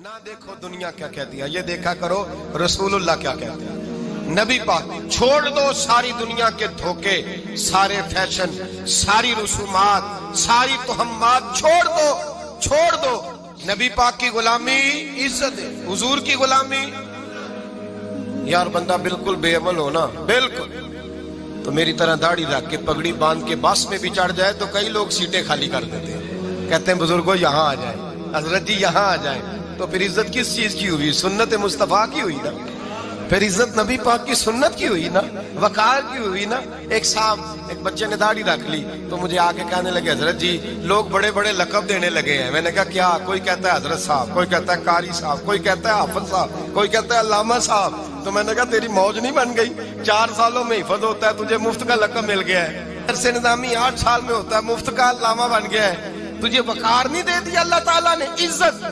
نہ دیکھو دنیا کیا کہتی ہے، یہ دیکھا کرو رسول اللہ کیا کہتے ہیں۔ نبی پاک چھوڑ دو ساری دنیا کے دھوکے، سارے فیشن، ساری رسومات، ساری تہمات چھوڑ دو نبی پاک کی غلامی عزت ہے، حضور کی غلامی۔ یار بندہ بالکل بے عمل ہو نا، بالکل تو میری طرح داڑھی رکھ کے پگڑی باندھ کے بس میں بھی چڑھ جائے تو کئی لوگ سیٹیں خالی کر دیتے ہیں، کہتے ہیں بزرگوں یہاں آ جائیں، حضرت جی یہاں آ جائیں۔ تو پھر عزت کس چیز کی ہوئی؟ سنت مصطفیٰ کی ہوئی نا، پھر عزت نبی پاک کی سنت کی ہوئی نا، وقار کی ہوئی نا۔ ایک صاحب ایک بچے نے داڑھی رکھ لی تو مجھے آگے کہنے لگے حضرت جی لوگ بڑے بڑے لقب دینے لگے ہیں۔ میں نے کہا کیا؟ کوئی کہتا ہے حضرت صاحب، کوئی کہتا ہے قاری صاحب، کوئی کہتا ہے حافظ صاحب، کوئی کہتا ہے علامہ صاحب۔ تو میں نے کہا تیری موج نہیں بن گئی؟ 4 سالوں میں حفظ ہوتا ہے، تجھے مفت کا لقب مل گیا ہے۔ درس نظامی 8 سال میں ہوتا ہے، مفت کا علامہ بن گیا ہے، تجھے وقار نہیں دے دیا اللہ تعالیٰ نے؟ عزت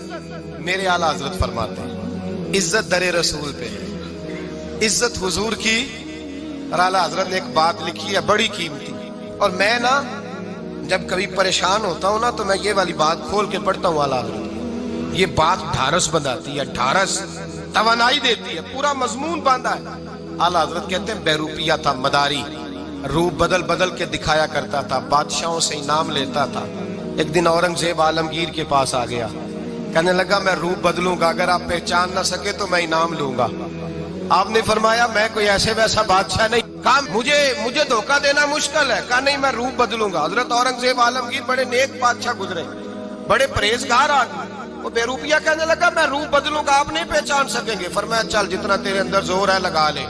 میرے اعلیٰ حضرت فرماتے ہیں عزت در رسول پہ ہے، عزت حضور کی۔ اور اعلیٰ حضرت نے ایک بات لکھی ہے بڑی قیمتی، اور میں نا جب کبھی پریشان ہوتا ہوں نا تو میں یہ والی بات کھول کے پڑھتا ہوں اعلیٰ حضرت، یہ بات ڈھارس بندھاتی ہے، ڈھارس توانائی دیتی ہے، پورا مضمون باندھا ہے۔ اعلیٰ حضرت کہتے ہیں بے روپیہ تھا مداری، روپ بدل بدل کے دکھایا کرتا تھا، بادشاہوں سے انعام لیتا تھا۔ ایک دن اورنگزیب عالمگیر کے پاس آ گیا، کہنے لگا میں روپ بدلوں گا، اگر آپ پہچان نہ سکے تو میں انعام لوں گا۔ آپ نے فرمایا میں کوئی ایسے ویسا بادشاہ نہیں، کہا مجھے دھوکہ دینا مشکل ہے، کہا نہیں میں روپ بدلوں گا۔ حضرت اورنگزیب عالمگیر بڑے نیک بادشاہ گزرے، بڑے پرہیزگار آدمی، وہ بے روپیہ کہنے لگا میں روپ بدلوں گا، آپ نہیں پہچان سکیں گے۔ فرمایا چل جتنا تیرے اندر زور ہے لگا لے۔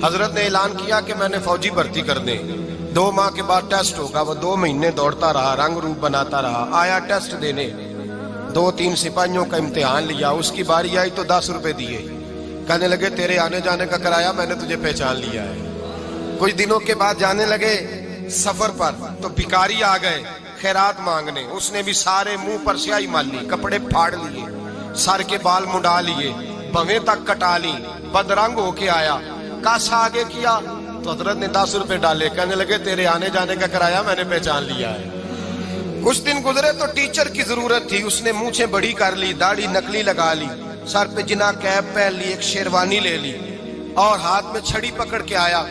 حضرت نے اعلان کیا کہ میں نے فوجی بھرتی کر دیں، 2 ماہ کے بعد ٹیسٹ ہوگا۔ وہ 2 مہینے دوڑتا رہا، رنگ روپ بناتا رہا، آیا ٹیسٹ دینے، 2-3 سپاہیوں کا امتحان لیا، اس کی باری آئی تو 10 روپے دیے، کہنے لگے تیرے آنے جانے کا کرایہ میں نے تجھے پہچان لیا ہے۔ کچھ دنوں کے بعد جانے لگے سفر پر تو بھکاری آ گئے خیرات مانگنے، اس نے بھی سارے منہ پر سیاہی مال لی، کپڑے پھاڑ لیے، سر کے بال منڈا لیے، بھویں تک کٹا لی، بدرنگ ہو کے آیا۔ کاسا آگے کیا تو حضرت نے 10 روپے ڈالے، کہنے لگے تیرے آنے جانے کا کرایہ میں نے پہچان لیا ہے۔ کچھ دن گزرے تو ٹیچر کی ضرورت تھی، اس نے مونچھیں بڑی کر لی، داڑھی نکلی لگا لی، سر پہ جنا کیپ پہن لی، ایک شیروانی لے لی اور ہاتھ میں چھڑی پکڑ کے آیا،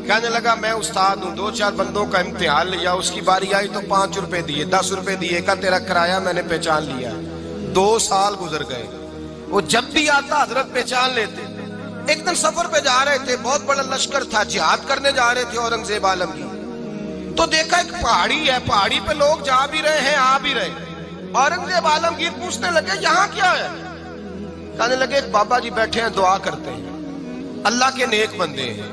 کہنے لگا میں استاد ہوں، 2-4 بندوں کا امتحان لیا، اس کی باری آئی تو 5 روپے دیے، 10 روپے دیے، کہا تیرا کرایہ میں نے پہچان لیا ہے۔ 2 سال گزر گئے، وہ جب بھی آتا حضرت پہچان لیتے۔ ایک دن سفر پہ جا رہے تھے، بہت بڑا لشکر تھا، جہاد کرنے جا رہے تھے اورنگزیب عالمگیر، تو دیکھا ایک پہاڑی ہے، پہاڑی پہ لوگ جا بھی رہے ہیں آ بھی رہے۔ اورنگزیب عالمگیر پوچھنے لگے یہاں کیا ہے؟ کہنے لگے ایک بابا جی بیٹھے ہیں دعا کرتے ہیں، اللہ کے نیک بندے ہیں۔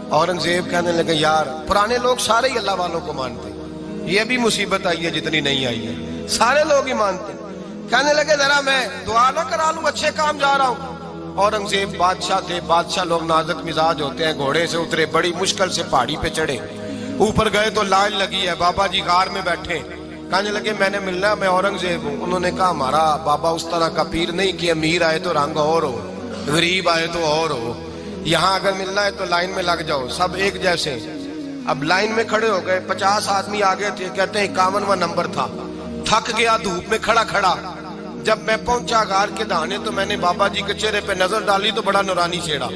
اورنگزیب کہنے لگے یار پرانے لوگ سارے ہی اللہ والوں کو مانتے ہیں، یہ بھی مصیبت آئی ہے جتنی نہیں آئی ہے، سارے لوگ ہی مانتے ہیں۔ کہنے لگے ذرا میں دعا نہ کرا لوں، اچھے کام جا رہا ہوں۔ اورنگزیب بادشاہ تھے، بادشاہ لوگ نازک مزاج ہوتے ہیں، گھوڑے سے اترے، بڑی مشکل سے پہاڑی پہ چڑھے، اوپر گئے تو لائن لگی ہے، بابا جی غار میں بیٹھے، کہنے لگے میں نے ملنا ہے، میں اورنگزیب ہوں۔ انہوں نے کہا ہمارا بابا اس طرح کا پیر نہیں کہ امیر آئے تو رنگ اور ہو، غریب آئے تو اور ہو، یہاں اگر ملنا ہے تو لائن میں لگ جاؤ، سب ایک جیسے۔ اب لائن میں کھڑے ہو گئے، 50 آدمی آگے تھے، کہتے ہیں 51واں نمبر تھا، تھک گیا دھوپ میں کھڑا کھڑا۔ جب میں پہنچا غار کے دہانے تو میں نے بابا جی کے چہرے پہ نظر ڈالی تو بڑا نورانی چہرہ،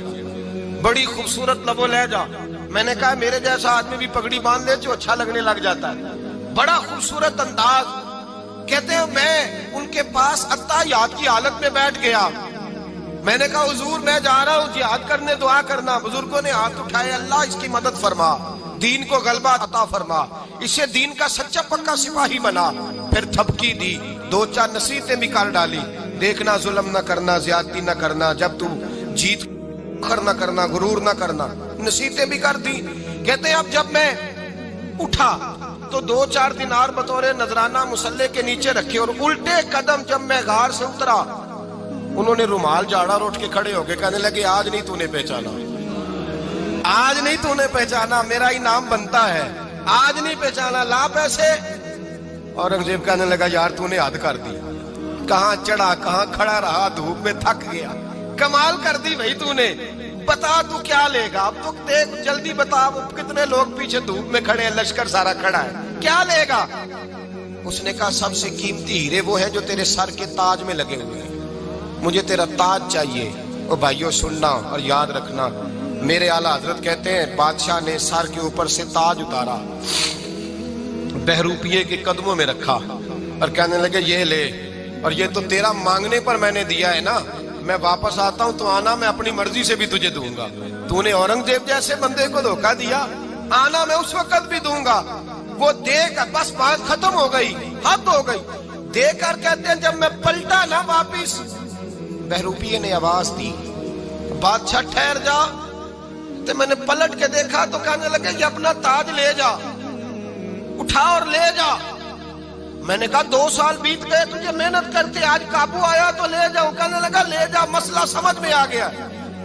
بڑی خوبصورت لب و لہجہ۔ میں نے کہا میرے جیسا آدمی بھی پگڑی باندھ لے جو اچھا لگنے لگ جاتا ہے، بڑا خوبصورت انداز۔ کہتے ہیں میں ان کے پاس اتحیات کی حالت میں بیٹھ گیا، میں نے کہا حضور میں جا رہا ہوں جہاد کرنے، دعا کرنا۔ بزرگوں نے ہاتھ اٹھائے، اللہ اس کی مدد فرما، دین کو غلبہ عطا فرما، اسے دین کا سچا پکا سپاہی بنا۔ پھر تھپکی دی، 2-4 نصیحتیں بھی کر ڈالی، دیکھنا ظلم نہ کرنا، زیادتی نہ کرنا، جب تو جیت نہ کرنا، غرور نہ کرنا، نصیحتیں بھی کر دی۔ کہتے ہیں اب جب میں اٹھا تو 2-4 دینار بطور نذرانہ مسلح کے نیچے رکھے، اور الٹے قدم جب میں غار سے اترا انہوں نے رومال جھاڑا اور اٹھ کے کھڑے ہو گئے، کہنے لگے آج نہیں تو نے پہچانا، آج نہیں تو نے پہچانا، میرا انعام بنتا ہے، آج نہیں پہچانا، لا پیسے۔ اورنگزیب کہنے لگا یار تو نے حد کر دی، کہاں چڑھا کہاں کھڑا رہا، دھوپ میں تھک گیا، کمال کر دی بھائی تو نے، بتا تو کیا لے گا، اب تو دیکھ جلدی بتا، کتنے لوگ پیچھے دھوپ میں کھڑے ہیں، لشکر سارا کھڑا ہے، کیا لے گا؟ اس نے کہا سب سے قیمتی ہیرے وہ ہے جو تیرے سر کے تاج میں لگے ہوئے ہیں، مجھے تیرا تاج چاہیے۔ او بھائیو سننا اور یاد رکھنا، میرے اعلیٰ حضرت کہتے ہیں بادشاہ نے سر کے اوپر سے تاج اتارا، بہروپیے کے قدموں میں رکھا اور کہنے لگے یہ لے، اور یہ تو تیرا مانگنے پر میں نے دیا ہے نا، میں واپس آتا ہوں تو آنا میں اپنی مرضی سے بھی تجھے دوں گا۔ تو نے اورنگزیب جیسے بندے کو دھوکہ دیا، آنا میں اس وقت بھی دوں گا۔ وہ دے کر بس بات ختم ہو گئی، حد ہو گئی۔ دے کر کہتے ہیں جب میں پلٹا نا واپس، بہروپیے نے آواز دی بادشاہ ٹھہر جا، تو میں نے پلٹ کے دیکھا تو کہنے لگے یہ اپنا تاج لے جا، اٹھا اور لے جا۔ میں نے کہا 2 سال بیت گئے تجھے محنت کرتے، آج قابو آیا تو لے جاؤں۔ کہنے لگا لے جا، مسئلہ سمجھ میں آ گیا۔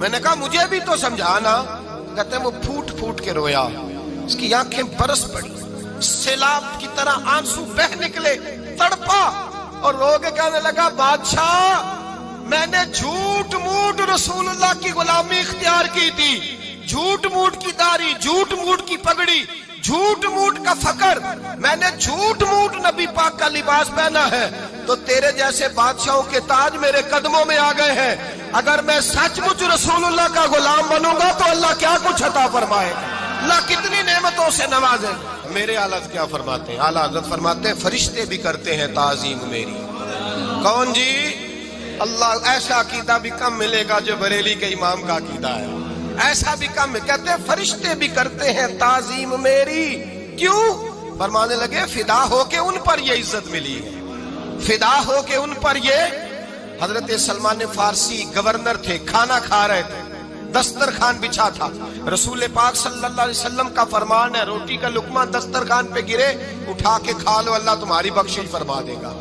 میں نے کہا مجھے بھی تو سمجھانا۔ کہتے ہیں وہ پھوٹ پھوٹ کے رویا، اس کی آنکھیں برس پڑی، سیلاب کی طرح آنسو بہ نکلے، تڑپا اور رو کے کہنے لگا بادشاہ میں نے جھوٹ موٹ رسول اللہ کی غلامی اختیار کی تھی، جھوٹ موٹ کی داڑھی، جھوٹ موٹ کی پگڑی، جھوٹ موٹ کا فقر، میں نے جھوٹ موٹ نبی پاک کا لباس پہنا ہے، تو تیرے جیسے بادشاہوں کے تاج میرے قدموں میں آ گئے ہیں۔ اگر میں سچ مچ رسول اللہ کا غلام بنوں گا تو اللہ کیا کچھ عطا فرمائے، اللہ کتنی نعمتوں سے نوازے۔ میرے اعلیٰ کیا فرماتے ہیں؟ اعلیٰ حضرت فرماتے ہیں فرشتے بھی کرتے ہیں تعظیم میری۔ کون جی؟ اللہ۔ ایسا عقیدہ بھی کم ملے گا جو بریلی کے امام کا عقیدہ ہے، ایسا بھی کم۔ کہتے ہیں فرشتے بھی کرتے ہیں تعظیم میری۔ کیوں؟ فرمانے لگے فدا ہو کے ان پر یہ عزت ملی ہے، فدا ہو کے ان پر یہ۔ حضرت سلمان فارسی گورنر تھے، کھانا کھا رہے تھے، دسترخوان بچھا تھا، رسول پاک صلی اللہ علیہ وسلم کا فرمان ہے روٹی کا لقمہ دسترخوان پہ گرے اٹھا کے کھا لو، اللہ تمہاری بخشش فرما دے گا۔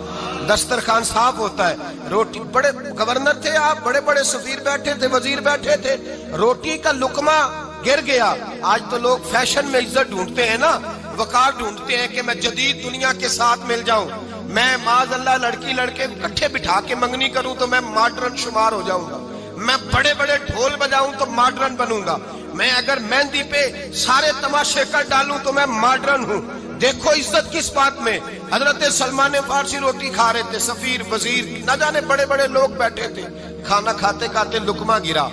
دسترخوان صاف ہوتا ہے، روٹی، بڑے گورنر تھے آپ، بڑے بڑے سفیر بیٹھے تھے، وزیر بیٹھے تھے، روٹی کا لقمہ گر گیا۔ آج تو لوگ فیشن میں عزت ڈھونڈتے ہیں نا، وقار ڈھونڈتے ہیں کہ میں جدید دنیا کے ساتھ مل جاؤں، میں معاذ اللہ لڑکی لڑکے اکٹھے بٹھا کے منگنی کروں تو میں ماڈرن شمار ہو جاؤں گا، میں بڑے بڑے ڈھول بجاؤں تو ماڈرن بنوں گا، میں اگر مہندی پہ سارے تماشے کر ڈالوں تو میں ماڈرن ہوں۔ دیکھو عزت کس بات میں۔ حضرت سلمان فارسی روٹی کھا رہے تھے، سفیر وزیر نہ جانے بڑے بڑے لوگ بیٹھے تھے، کھانا کھاتے کھاتے لقمہ گرا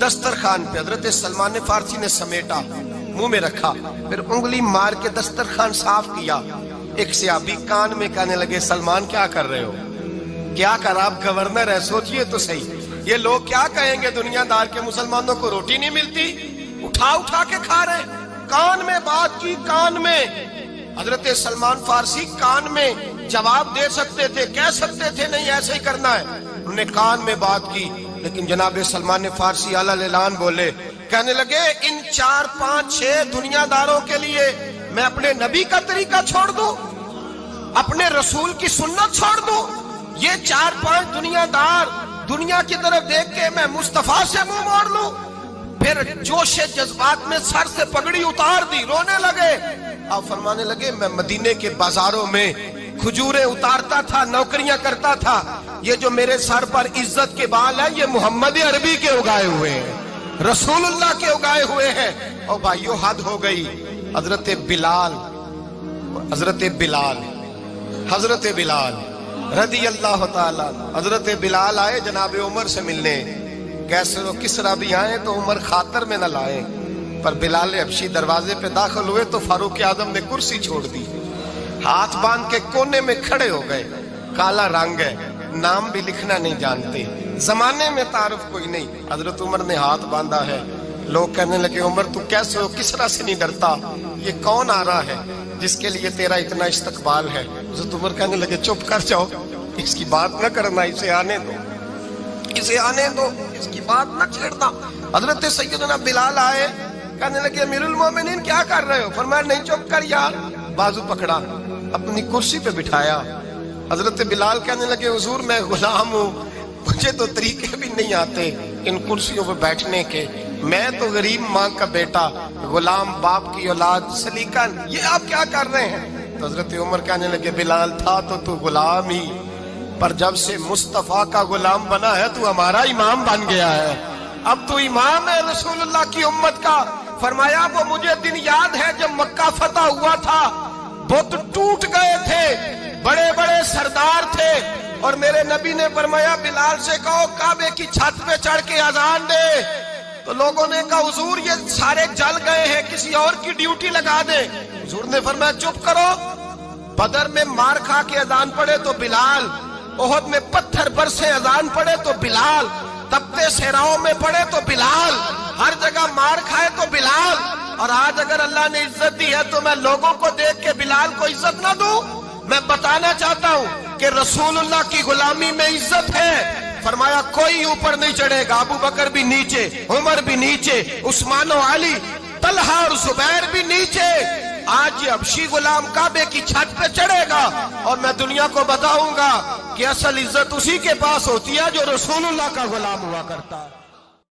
دسترخوان پہ، حضرت سلمان فارسی نے سمیٹا، منہ میں رکھا، پھر انگلی مار کے دسترخوان صاف کیا۔ ایک صحابی کان میں کہنے لگے سلمان کیا کر رہے ہو، کیا کر، آپ گورنر ہے، سوچئے تو صحیح، یہ لوگ کیا کہیں گے دنیا دار کے مسلمانوں کو روٹی نہیں ملتی، اٹھا اٹھا کے کھا رہے۔ کان میں بات کی، کان میں۔ حضرت سلمان فارسی کان میں جواب دے سکتے تھے، کہہ سکتے تھے نہیں ایسے ہی کرنا ہے، انہوں نے کان میں بات کی، لیکن جناب سلمان فارسی اعلیٰ اعلان بولے، کہنے لگے ان 4 5 6 دنیا داروں کے لیے میں اپنے نبی کا طریقہ چھوڑ دوں، اپنے رسول کی سنت چھوڑ دوں؟ یہ 4 5 دنیا دار دنیا کی طرف دیکھ کے میں مصطفیٰ سے منہ موڑ لوں؟ پھر جوش جذبات میں سر سے پگڑی اتار دی، رونے لگے۔ آپ فرمانے لگے میں مدینے کے بازاروں میں کھجوریں اتارتا تھا، نوکریاں کرتا تھا، یہ جو میرے سر پر عزت کے بال ہیں یہ محمد عربی کے اگائے ہوئے ہیں، رسول اللہ کے اگائے ہوئے ہیں۔ اور بھائیو حد ہو گئی۔ حضرت بلال رضی اللہ تعالیٰ، حضرت بلال آئے جناب عمر سے ملنے، کیسے وہ کسرا بھی آئے تو عمر خاطر میں نہ لائے، پر بلال حبشی دروازے پہ داخل ہوئے تو فاروق اعظم نے کرسی چھوڑ دی، ہاتھ باندھ کے کونے میں کھڑے ہو گئے، کالا رنگ ہے، نام بھی لکھنا نہیں جانتے، زمانے میں تعارف کوئی نہیں۔ حضرت عمر نے ہاتھ باندھا ہے، لوگ کہنے لگے عمر تو کیسے ہو، کسرا سے نہیں ڈرتا، یہ کون آ رہا ہے جس کے لیے تیرا اتنا استقبال ہے؟ حضرت عمر کہنے لگے چپ کر جاؤ، اس کی بات نہ کرنا، اسے آنے دو، اسے آنے دو، اس کی بات نہ چھیڑنا۔ حضرت سیدنا بلال آئے، کہنے لگے امیر المومنین کیا کر رہے ہو؟ فرمایا نہیں چپ کر یار، بازو پکڑا، اپنی کرسی پہ بٹھایا۔ حضرت بلال کہنے لگے حضور میں غلام ہوں، مجھے تو طریقے بھی نہیں آتے ان کرسیوں پہ بیٹھنے کے، میں تو غریب ماں کا بیٹا، غلام باپ کی اولاد، سلیقن، یہ آپ کیا کر رہے ہیں؟ تو حضرت عمر کہنے لگے بلال تھا تو غلام ہی، پر جب سے مصطفیٰ کا غلام بنا ہے تو ہمارا امام بن گیا ہے، اب تو امام ہے رسول اللہ کی امت کا۔ فرمایا وہ مجھے دن یاد ہے جب مکہ فتح ہوا تھا، بت ٹوٹ گئے تھے، بڑے بڑے سردار تھے، اور میرے نبی نے فرمایا بلال سے کہو کعبے کی چھت پہ چڑھ کے اذان دے. تو لوگوں نے کہا حضور یہ سارے جل گئے ہیں, کسی اور کی ڈیوٹی لگا دیں. حضور نے فرمایا چپ کرو. بدر میں مار کھا کے اذان پڑے تو بلال, احد میں پتھر برسے اذان پڑے تو بلال, تپتے صحراؤں میں پڑے تو بلال, ہر جگہ مار کھائے تو بلال. اور آج اگر اللہ نے عزت دی ہے تو میں لوگوں کو دیکھ کے بلال کو عزت نہ دوں؟ میں بتانا چاہتا ہوں کہ رسول اللہ کی غلامی میں عزت ہے. فرمایا کوئی اوپر نہیں چڑھے گا, ابو بکر بھی نیچے, عمر بھی نیچے, عثمان و علی, طلحہ اور زبیر بھی نیچے. آج یہ حبشی غلام کعبے کی چھت پہ چڑھے گا اور میں دنیا کو بتاؤں گا کہ اصل عزت اسی کے پاس ہوتی ہے جو رسول اللہ کا غلام ہوا کرتا ہے.